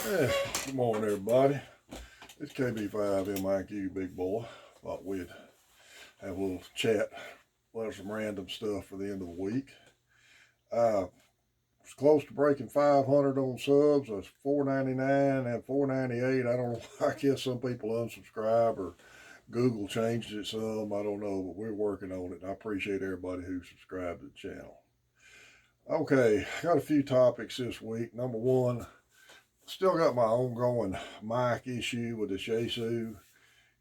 Yeah, good morning, everybody. It's KB5MIQ, big boy. Thought we'd have a little chat about some random stuff for the end of the week. Was close to breaking 500 on subs. I was 499 and 498. I don't know. I guess some people unsubscribe or Google changed it some. I don't know, but we're working on it. And I appreciate everybody who subscribed to the channel. Okay, got a few topics this week. Number one, still got my ongoing mic issue with the Yaesu.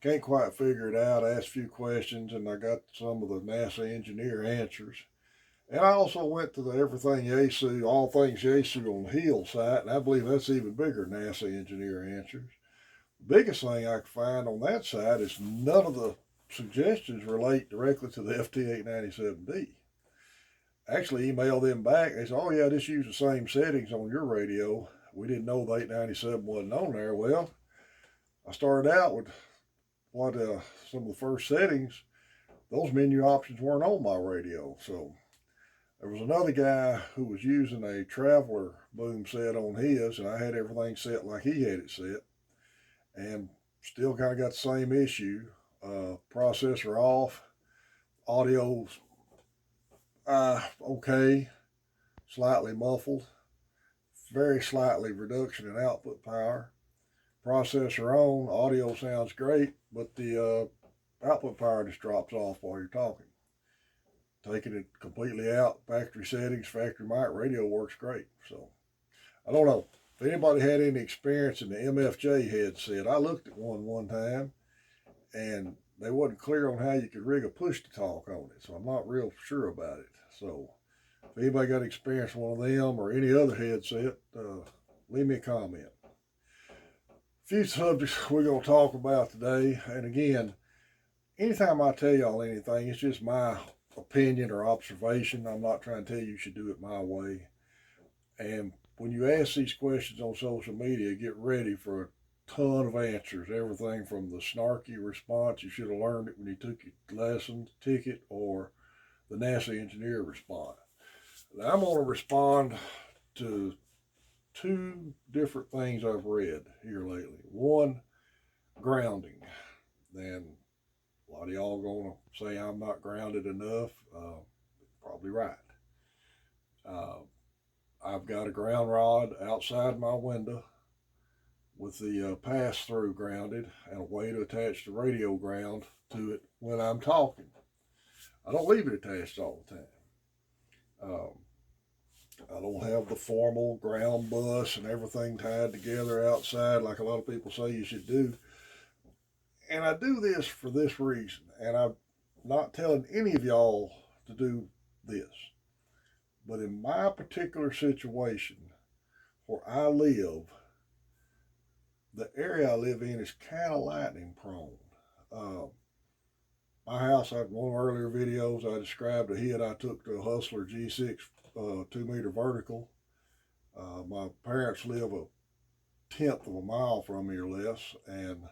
Can't quite figure it out. I asked a few questions and I got some of the NASA engineer answers. And I also went to the Everything Yaesu, All Things Yaesu on the Hill site, and I believe that's even bigger than NASA engineer answers. The biggest thing I could find on that site is none of the suggestions relate directly to the FT897B. Actually emailed them back. They said, "Oh yeah, just use the same settings on your radio. We didn't know the 897 wasn't on there." Well, I started out with what some of the first settings. Those menu options weren't on my radio. So there was another guy who was using a Traveler boom set on his, and I had everything set like he had it set, and still kind of got the same issue. Processor off, audio's okay, slightly muffled, very slightly reduction in output power. Processor on, audio sounds great, but the output power just drops off while you're talking. Taking it completely out, factory settings, factory mic, radio works great. So I don't know if anybody had any experience in the MFJ headset. I looked at one time, and they wasn't clear on how you could rig a push to talk on it. So I'm not real sure about it. So if anybody got experience with one of them or any other headset, leave me a comment. A few subjects we're going to talk about today, and again, anytime I tell y'all anything, it's just my opinion or observation. I'm not trying to tell you should do it my way. And when you ask these questions on social media, get ready for a ton of answers. Everything from the snarky response, you should have learned it when you took your lesson ticket, or the NASA engineer response. Now, I'm going to respond to two different things I've read here lately. One, grounding. And a lot of y'all going to say I'm not grounded enough. Probably right. Uh, I've got a ground rod outside my window with the pass through grounded and a way to attach the radio ground to it when I'm talking. I don't leave it attached all the time. Um, I don't have the formal ground bus and everything tied together outside like a lot of people say you should do. And I do this for this reason, and I'm not telling any of y'all to do this. But in my particular situation where I live, the area I live in is kind of lightning prone. Uh, my house, in one of the earlier videos, I described a hit I took to a Hustler G6 2 meter vertical. My parents live a tenth of a mile from me or less, and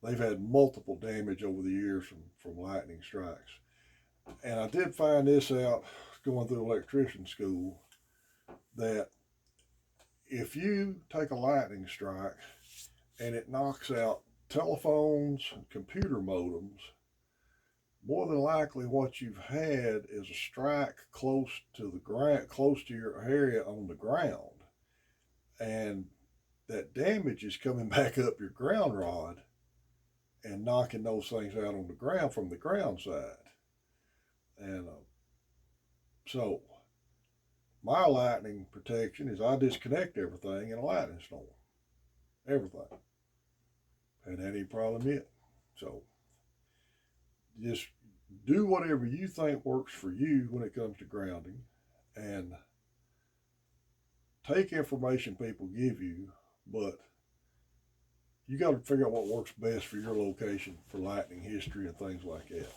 they've had multiple damage over the years from lightning strikes. And I did find this out going through electrician school, that if you take a lightning strike and it knocks out telephones and computer modems, more than likely what you've had is a strike close to the ground, close to your area on the ground, and that damage is coming back up your ground rod and knocking those things out on the ground from the ground side. And so my lightning protection is I disconnect everything in a lightning storm. Everything. Hadn't had any problem yet. So just do whatever you think works for you when it comes to grounding, and take information people give you, but you got to figure out what works best for your location for lightning history and things like that.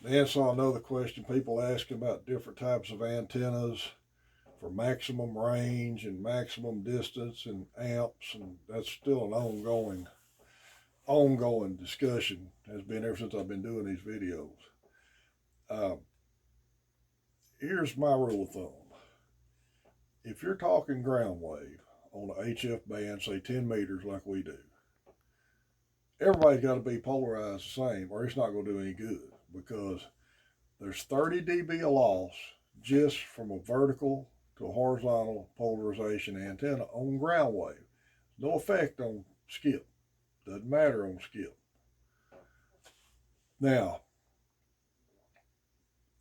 Then saw another question, people asking about different types of antennas for maximum range and maximum distance and amps, and that's still an ongoing discussion, has been ever since I've been doing these videos. Uh, Here's my rule of thumb. If you're talking ground wave, on the HF band, say 10 meters like we do, everybody's got to be polarized the same or it's not going to do any good, because there's 30 dB of loss just from a vertical to a horizontal polarization antenna on ground wave. No effect on skip. Doesn't matter on skip. Now,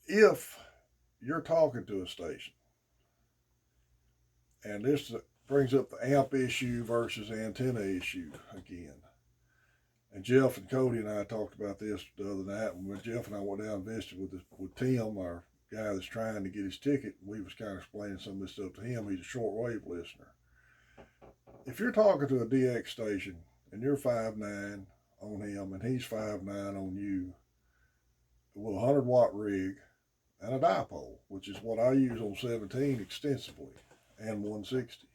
if you're talking to a station, and this brings up the amp issue versus antenna issue again. And Jeff and Cody and I talked about this the other night when Jeff and I went down and visited with Tim, our guy that's trying to get his ticket. We was kind of explaining some of this stuff to him. He's a shortwave listener. If you're talking to a DX station and you're 5'9" on him and he's 5'9" on you with a 100-watt rig and a dipole, which is what I use on 17 extensively, and 160,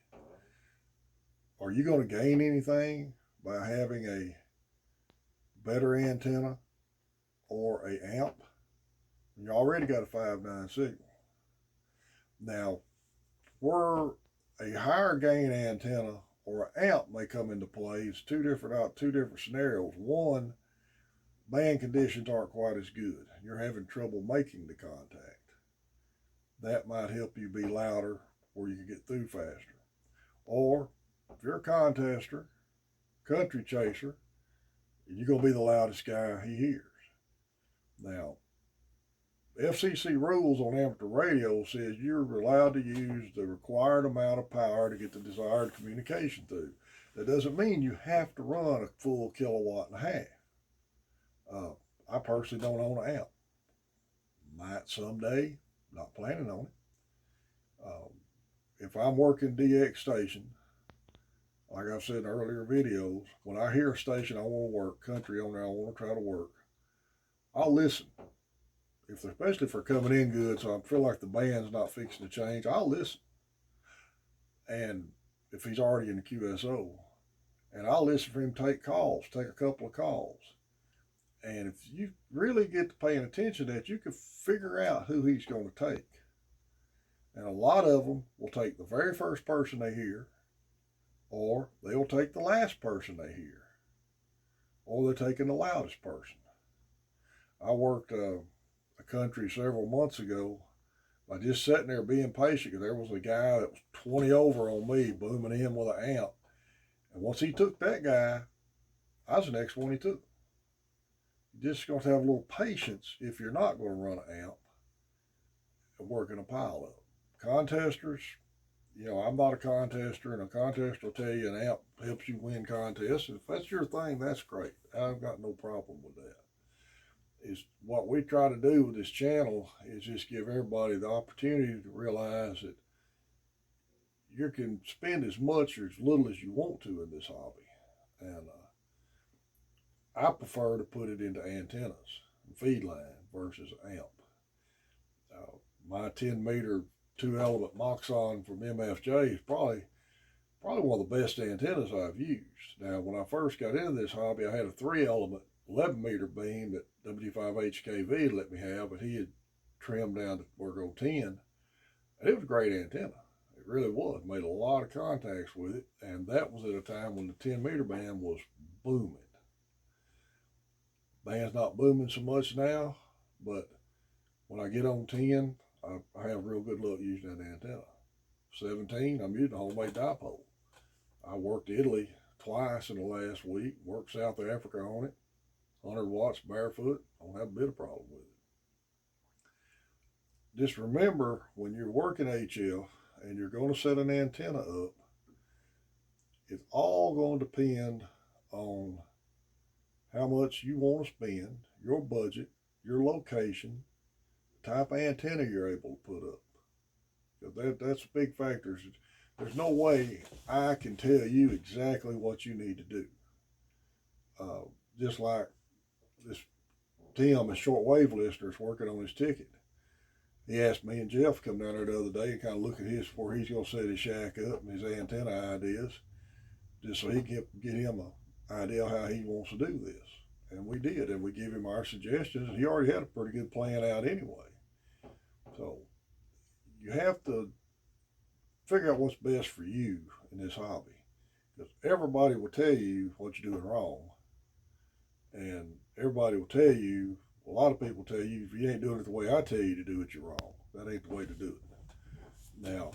are you going to gain anything by having a better antenna or a amp? You already got a 5'9" signal. Now, where a higher gain antenna or an amp may come into play, it's two different scenarios. One, band conditions aren't quite as good. You're having trouble making the contact. That might help you be louder where you can get through faster. Or if you're a contester, country chaser, you're going to be the loudest guy he hears. Now, FCC rules on amateur radio says you're allowed to use the required amount of power to get the desired communication through. That doesn't mean you have to run a full kilowatt and a half. I personally don't own an amp. Might someday, not planning on it. If I'm working DX station, like I've said in earlier videos, when I hear a station I want to work, country on there I want to try to work, I'll listen. Especially if they're coming in good, so I feel like the band's not fixing to change, I'll listen. And if he's already in the QSO, and I'll listen for him to take a couple of calls. And if you really get to paying attention to that, you can figure out who he's going to take. And a lot of them will take the very first person they hear, or they'll take the last person they hear, or they're taking the loudest person. I worked a country several months ago by just sitting there being patient, because there was a guy that was 20 over on me booming in with an amp. And once he took that guy, I was the next one he took. You're just going to have a little patience if you're not going to run an amp and working a pile up. Contesters, I'm not a contester, and a contester will tell you an amp helps you win contests. And if that's your thing, that's great. I've got no problem with that. Is what we try to do with this channel is just give everybody the opportunity to realize that you can spend as much or as little as you want to in this hobby. And I prefer to put it into antennas and feed line versus amp. My 10 meter 2-element Moxon from MFJ is probably one of the best antennas I've used. Now, when I first got into this hobby, I had a 3-element 11 meter beam that W5HKV let me have, but he had trimmed down to where go 10. And it was a great antenna. It really was. Made a lot of contacts with it, and that was at a time when the 10 meter band was booming. Band's not booming so much now, but when I get on 10, I have real good luck using that antenna. 17, I'm using a homemade dipole. I worked Italy twice in the last week, worked South Africa on it, 100 watts barefoot, I don't have a bit of problem with it. Just remember, when you're working HF and you're going to set an antenna up, it's all going to depend on how much you want to spend, your budget, your location, type of antenna you're able to put up. That's a big factor. There's no way I can tell you exactly what you need to do. Just like this Tim, a shortwave listener, is working on his ticket. He asked me and Jeff to come down there the other day and kind of look at where he's going to set his shack up and his antenna ideas, just so he can get him an idea how he wants to do this. And we did, and we gave him our suggestions, and he already had a pretty good plan out anyway. So you have to figure out what's best for you in this hobby, because everybody will tell you what you're doing wrong, and everybody will tell you, a lot of people tell you, if you ain't doing it the way I tell you to do it, you're wrong. That ain't the way to do it. Now,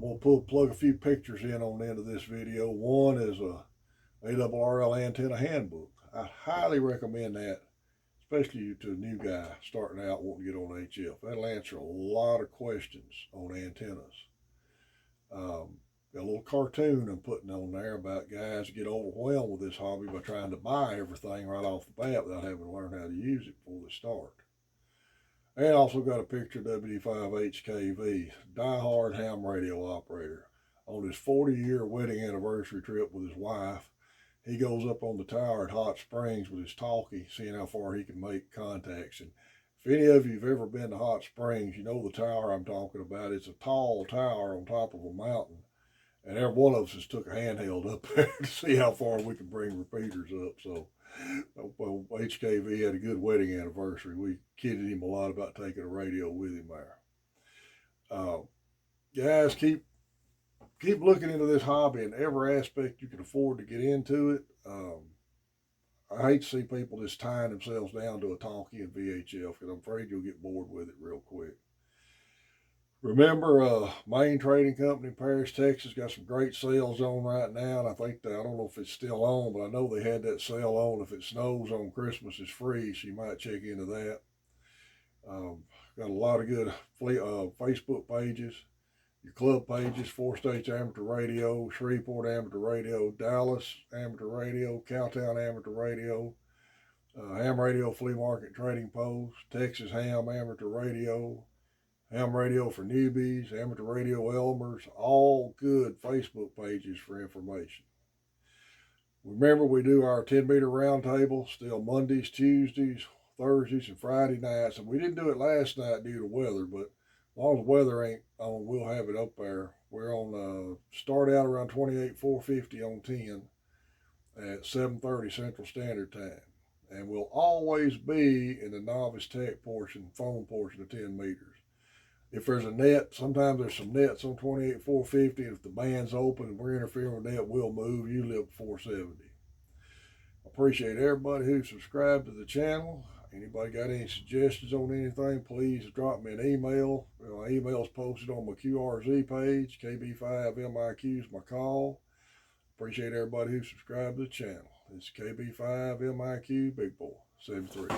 I'm gonna plug a few pictures in on the end of this video. One is a ARRL antenna handbook. I highly recommend that, especially to a new guy starting out wanting to get on HF. That'll answer a lot of questions on antennas. Got a little cartoon I'm putting on there about guys get overwhelmed with this hobby by trying to buy everything right off the bat without having to learn how to use it before they start. And also got a picture of WD5HKV, diehard ham radio operator. On his 40-year wedding anniversary trip with his wife, he goes up on the tower at Hot Springs with his talkie, seeing how far he can make contacts. And if any of you have ever been to Hot Springs, you know the tower I'm talking about. It's a tall tower on top of a mountain. And every one of us has took a handheld up there to see how far we can bring repeaters up. So, well, HKV had a good wedding anniversary. We kidded him a lot about taking a radio with him there. Guys, keep looking into this hobby in every aspect you can afford to get into it. I hate to see people just tying themselves down to a talkie and VHF, because I'm afraid you'll get bored with it real quick. Remember, Main Trading Company, Paris, Texas, got some great sales on right now, and I think that, I don't know if it's still on, but I know they had that sale on. If it snows on Christmas, it's free, so you might check into that. Got a lot of good Facebook pages, your club pages: Four States Amateur Radio, Shreveport Amateur Radio, Dallas Amateur Radio, Cowtown Amateur Radio, Ham Radio Flea Market Trading Post, Texas Ham Amateur Radio, Ham Radio for Newbies, Amateur Radio Elmers, all good Facebook pages for information. Remember, we do our 10-meter roundtable still Mondays, Tuesdays, Thursdays, and Friday nights. And we didn't do it last night due to weather, but as long as the weather ain't on, we'll have it up there. We're on, start out around 28,450 on 10 at 7:30 Central Standard Time. And we'll always be in the novice tech portion, phone portion of 10 meters. If there's a net, sometimes there's some nets on 28,450. If the band's open and we're interfering with that, we'll move, usually up to 470. Appreciate everybody who subscribed to the channel. Anybody got any suggestions on anything, please drop me an email. My email's posted on my QRZ page. KB5MIQ is my call. Appreciate everybody who subscribed to the channel. It's KB5MIQ Big Boy 73.